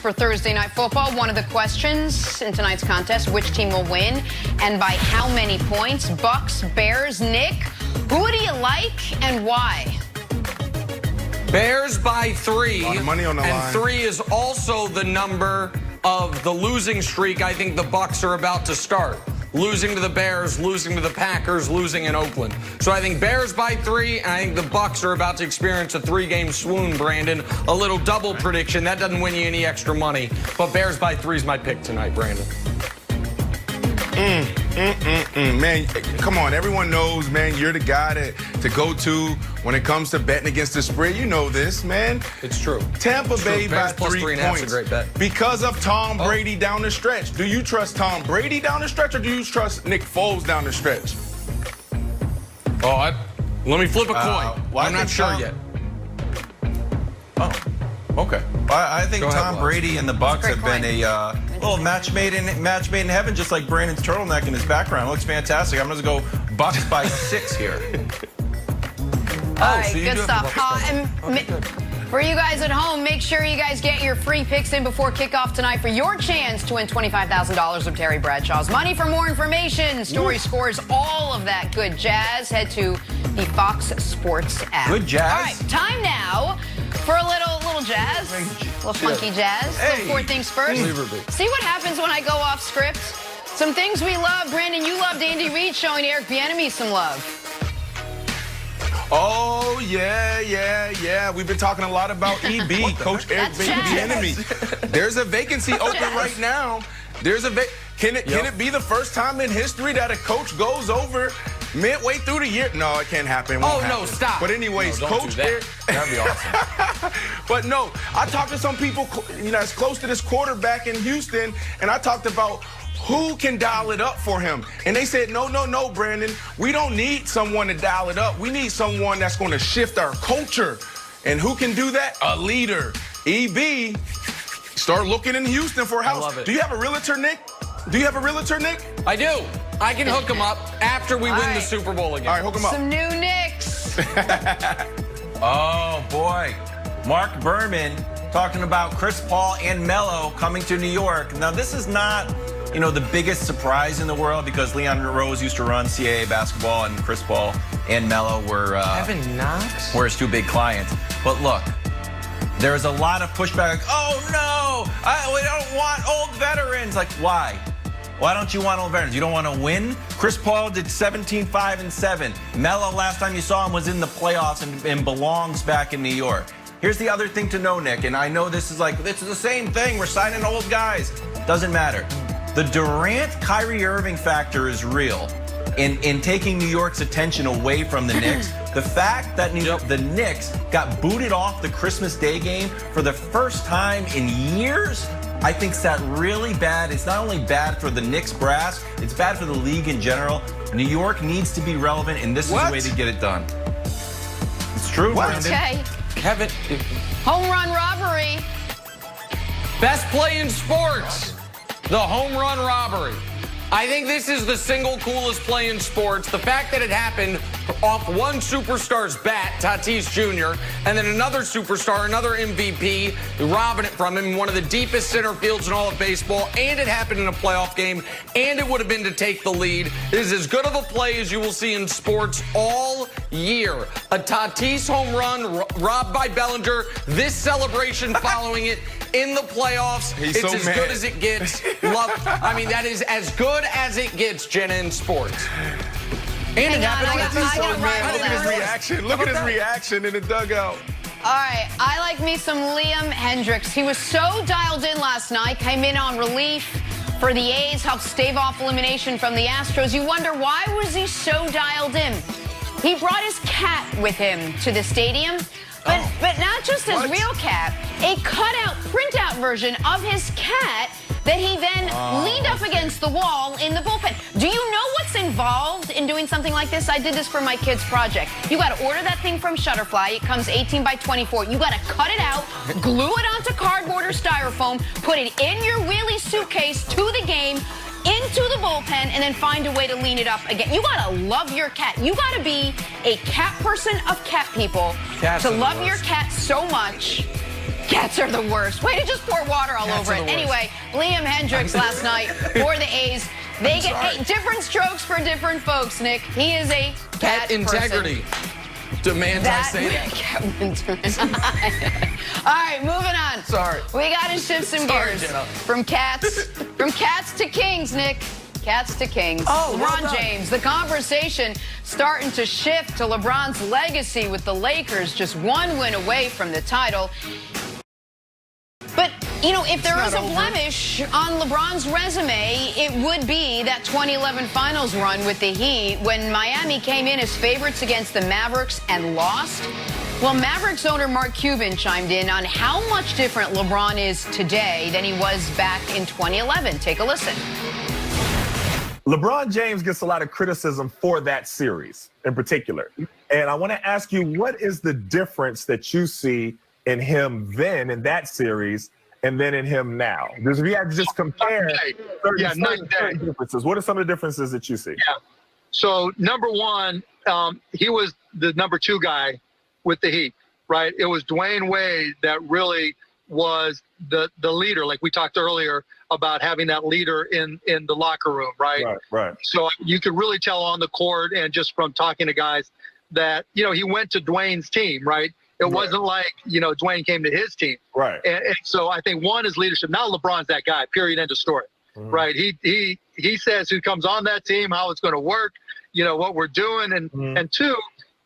for Thursday Night Football. One of the questions in tonight's contest, which team will win and by how many points? Bucks, Bears, Nick, who do you like and why? Bears by 3. A lot of money on the line. And 3 is also the number of the losing streak I think the Bucks are about to start. Losing to the Bears, losing to the Packers, losing in Oakland. So I think Bears by 3, and I think the Bucks are about to experience a 3-game swoon, Brandon. A little double prediction. That doesn't win you any extra money. But Bears by 3 is my pick tonight, Brandon. Man, come on. Everyone knows, man, you're the guy to go to when it comes to betting against the spread. You know this, man. It's true. Tampa Bay by Bears plus 3 3.5 points. is a great bet. Because of Tom Brady down the stretch. Do you trust Tom Brady down the stretch, or do you trust Nick Foles down the stretch? Let me flip a coin. I'm not sure yet. Oh, okay. I think Go ahead, Tom Wes. Brady and the Bucks have been coin. a little match made in heaven, just like Brandon's turtleneck in his background. It looks fantastic. I'm going to go Bucks by 6 here. All right, so you good do stuff. have the Bucks. For you guys at home, make sure you guys get your free picks in before kickoff tonight for your chance to win $25,000 of Terry Bradshaw's money. For more information, story scores, all of that good jazz, head to the Fox Sports app. Good jazz. All right, time now for a little jazz, a little funky jazz. Hey. Little 4 things first. See what happens when I go off script. Some things we love. Brandon, you loved Andy Reid showing Eric Bieniemy some love. Oh, yeah. We've been talking a lot about EB, Coach Eric Bieniemy. There's a vacancy open right now. Can it be the first time in history that a coach goes over midway through the year? No, it can't happen. It won't happen. No, stop. But anyways, No, don't Coach do that. Eric. That'd be awesome. But no, I talked to some people, as close to this quarterback in Houston, and I talked about who can dial it up for him. And they said, no, Brandon. We don't need someone to dial it up. We need someone that's going to shift our culture. And who can do that? A leader. EB, start looking in Houston for a house. love it. Do you have a realtor, Nick? I do. I can hook them up after we win the Super Bowl again. All right, hook him up. Some new Knicks. Oh, boy. Mark Berman talking about Chris Paul and Melo coming to New York. Now, this is not, the biggest surprise in the world because Leon Rose used to run CAA basketball and Chris Paul and Melo were his 2 big clients. But look, there's a lot of pushback. Like, oh, no, we don't want old veterans. Like, why? Why don't you want old veterans? You don't want to win? Chris Paul did 17-5-7. Melo, last time you saw him, was in the playoffs and belongs back in New York. Here's the other thing to know, Nick, and I know this is the same thing. We're signing old guys. Doesn't matter. The Durant-Kyrie Irving factor is real in taking New York's attention away from the Knicks. The fact that the Knicks got booted off the Christmas Day game for the first time in years, I think is that really bad. It's not only bad for the Knicks brass, it's bad for the league in general. New York needs to be relevant, and this is the way to get it done. It's true, Brandon. Okay. Kevin, Home run robbery. best play in sports, the home run robbery. I think this is the single coolest play in sports. The fact that it happened off one superstar's bat, Tatis Jr., and then another superstar, another MVP, robbing it from him, one of the deepest center fields in all of baseball, and it happened in a playoff game, and it would have been to take the lead. It is as good of a play as you will see in sports all year. A Tatis home run robbed by Bellinger, this celebration following it in the playoffs. He's it's so as mad. good as it gets. That is as good as it gets, Jenna, in sports. And it happened on the I gotta rival Look at his that. reaction. Look at his reaction in the dugout. All right, I like me some Liam Hendricks. He was so dialed in last night, came in on relief for the A's, helped stave off elimination from the Astros. You wonder, why was he so dialed in? He brought his cat with him to the stadium, but not just his real cat, a cutout, printout version of his cat that he then leaned up against the wall in the bullpen. Do you know what's involved in doing something like this? I did this for my kids' project. You got to order that thing from Shutterfly. It comes 18 by 24. You got to cut it out, glue it onto cardboard or styrofoam, put it in your wheelie suitcase to the game, into the bullpen, and then find a way to lean it up again. You got to love your cat. You got to be a cat person of cat people to love your cat so much Cats are the worst. Way to just pour water all over it. Anyway, Liam Hendricks last night for the A's. They get different strokes for different folks, Nick. He is a cat integrity. Demand I say that. All right, moving on. Sorry. We got to shift some gears. Jenna. From cats to kings, Nick. Cats to kings. Oh, well LeBron done. James. The conversation starting to shift to LeBron's legacy with the Lakers just one win away from the title. But, you know, if there is a blemish on LeBron's resume, it would be that 2011 Finals run with the Heat when Miami came in as favorites against the Mavericks and lost. Well, Mavericks owner Mark Cuban chimed in on how much different LeBron is today than he was back in 2011. Take a listen. LeBron James gets a lot of criticism for that series in particular. And I want to ask you, what is the difference that you see in him then in that series and then in him now? Because if you had to just compare certain differences, what are some of the differences that you see? Yeah. So, number one, he was the number 2 guy with the Heat, right? It was Dwayne Wade that really was the leader, like we talked earlier about having that leader in the locker room, right? Right. So you could really tell on the court and just from talking to guys that, you know, he went to Dwayne's team, right? It wasn't like, you know, Dwayne came to his team. Right. And so I think one is leadership. Now LeBron's that guy, period, end of story. Right. He says who comes on that team, how it's going to work, you know, what we're doing. And 2,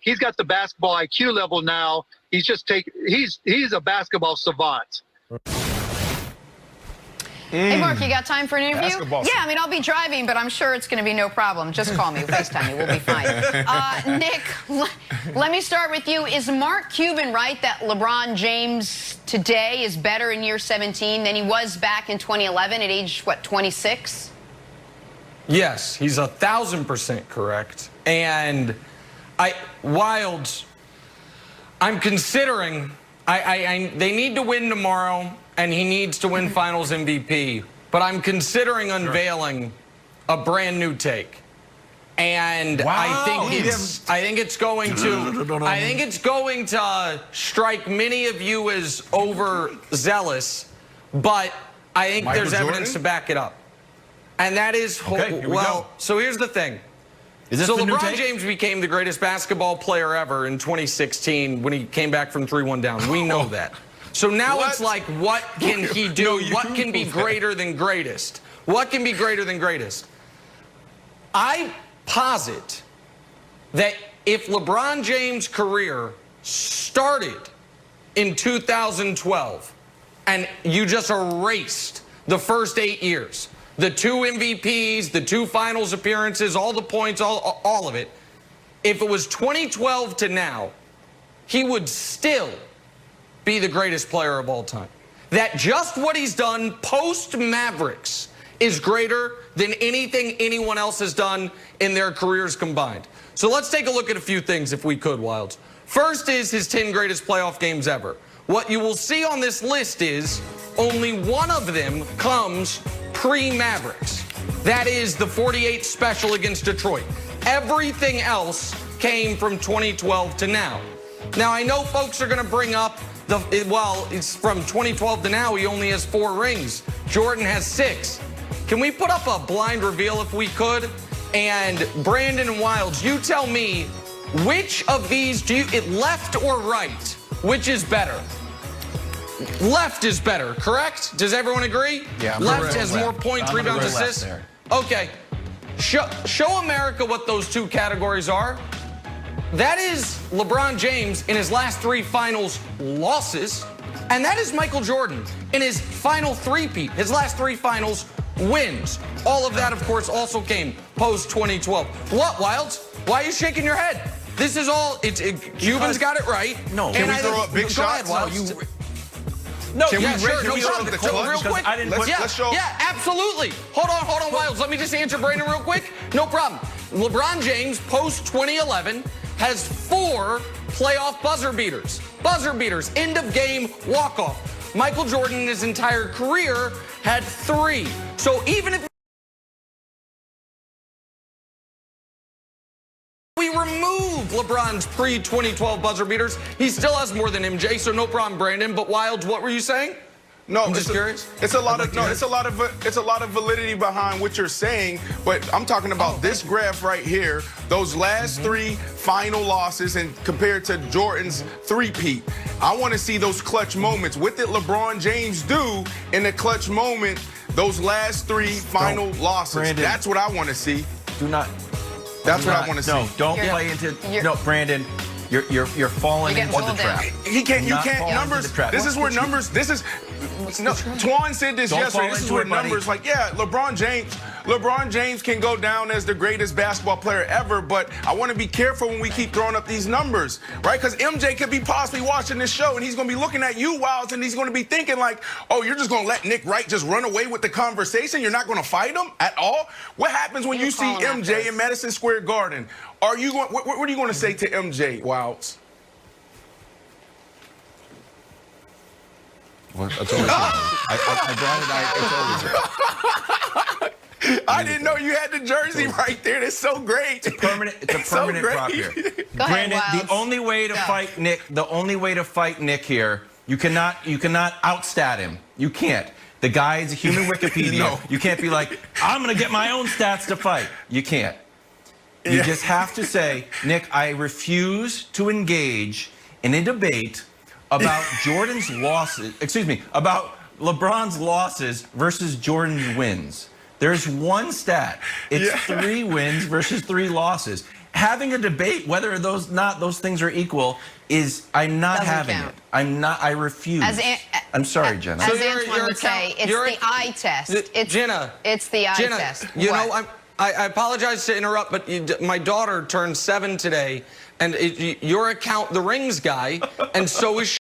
he's got the basketball IQ level now. He's a basketball savant. Hey, Mark, you got time for an interview? Basketball. Yeah, I mean, I'll be driving, but I'm sure it's going to be no problem. Just call me, FaceTime me, we'll be fine. Nick, let me start with you. Is Mark Cuban right that LeBron James today is better in year 17 than he was back in 2011 at age, what, 26? Yes, he's 1,000% correct. And I'm considering, they need to win tomorrow, and he needs to win Finals MVP. But I'm considering unveiling a brand new take, and I think it's going to strike many of you as overzealous, but I think there's evidence to back it up, and that is So here's the thing. So LeBron James became the greatest basketball player ever in 2016 when he came back from 3-1 down. We know that. So now it's like, what can he do? What can be greater than greatest? What can be greater than greatest? I posit that if LeBron James' career started in 2012 and you just erased the first 8 years, the 2 MVPs, the 2 finals appearances, all the points, all of it, if it was 2012 to now, he would still be the greatest player of all time. That just what he's done post-Mavericks is greater than anything anyone else has done in their careers combined. So let's take a look at a few things if we could, Wilds. First is his 10 greatest playoff games ever. What you will see on this list is only one of them comes pre-Mavericks. That is the 48 special against Detroit. Everything else came from 2012 to now. Now, I know folks are going to bring up it's from 2012 to now, he only has 4 rings. Jordan has 6. Can we put up a blind reveal if we could? And Brandon Wilds, you tell me, which of these left or right, which is better? Left is better, correct? Does everyone agree? Yeah. Left has more points, rebounds, assists. Okay. Show America what those 2 categories are. That is LeBron James in his last 3 finals losses. And that is Michael Jordan in his final 3-peat, his last 3 finals wins. All of that, of course, also came post-2012. What, Wilds? Why are you shaking your head? This is all, Cuban's got it right. No. Can we throw up big shots? No, Can yeah, we sure, rate no the problem. clutch? Real quick. Let's show. Yeah, absolutely. Hold on, Wilds. Let me just answer Brandon real quick. No problem. LeBron James, post-2011, has 4 playoff buzzer beaters. Buzzer beaters, end of game, walk-off. Michael Jordan in his entire career had 3. So even if we remove of LeBron's pre-2012 buzzer beaters. He still has more than MJ, so no problem, Brandon. But Wilds, what were you saying? No, I'm just curious. It's a lot of validity behind what you're saying, but I'm talking about this graph right here. Those last three final losses, and compared to Jordan's three-peat. I want to see those clutch moments. What did LeBron James do in the clutch moment? Those last three final losses. Brandon, that's what I want to see. Do not. That's what I want to see. No, don't play into. No, Brandon. You're falling into the trap. You can't numbers. This is where numbers. This is. No, Twan said this yesterday. This is where numbers, like, yeah, LeBron James can go down as the greatest basketball player ever, but I want to be careful when we keep throwing up these numbers, right? Because MJ could be possibly watching this show, and he's going to be looking at you, Wilds, and he's going to be thinking like, oh, you're just going to let Nick Wright just run away with the conversation? You're not going to fight him at all? What happens when you see MJ in Madison Square Garden? Are you going? What are you going to say to MJ, Wilds? What? That's always I brought it out. It's always I didn't know you had the jersey right there. That's so great. It's a permanent prop here. Go Brandon, ahead, the only way to fight Nick, here, you cannot outstat him. You can't. The guy is a human Wikipedia. No. You can't be like, I'm going to get my own stats to fight. You can't. You just have to say, Nick, I refuse to engage in a debate about about LeBron's losses versus Jordan's wins. There's one stat. It's 3 wins versus 3 losses. Having a debate whether those things are equal is, I'm not having it. I refuse. I'm sorry, Jenna. As Antoine would say, it's the eye test. Jenna, it's the eye test. You know, I apologize to interrupt, but my daughter turned 7 today, and your account, the rings guy, and so is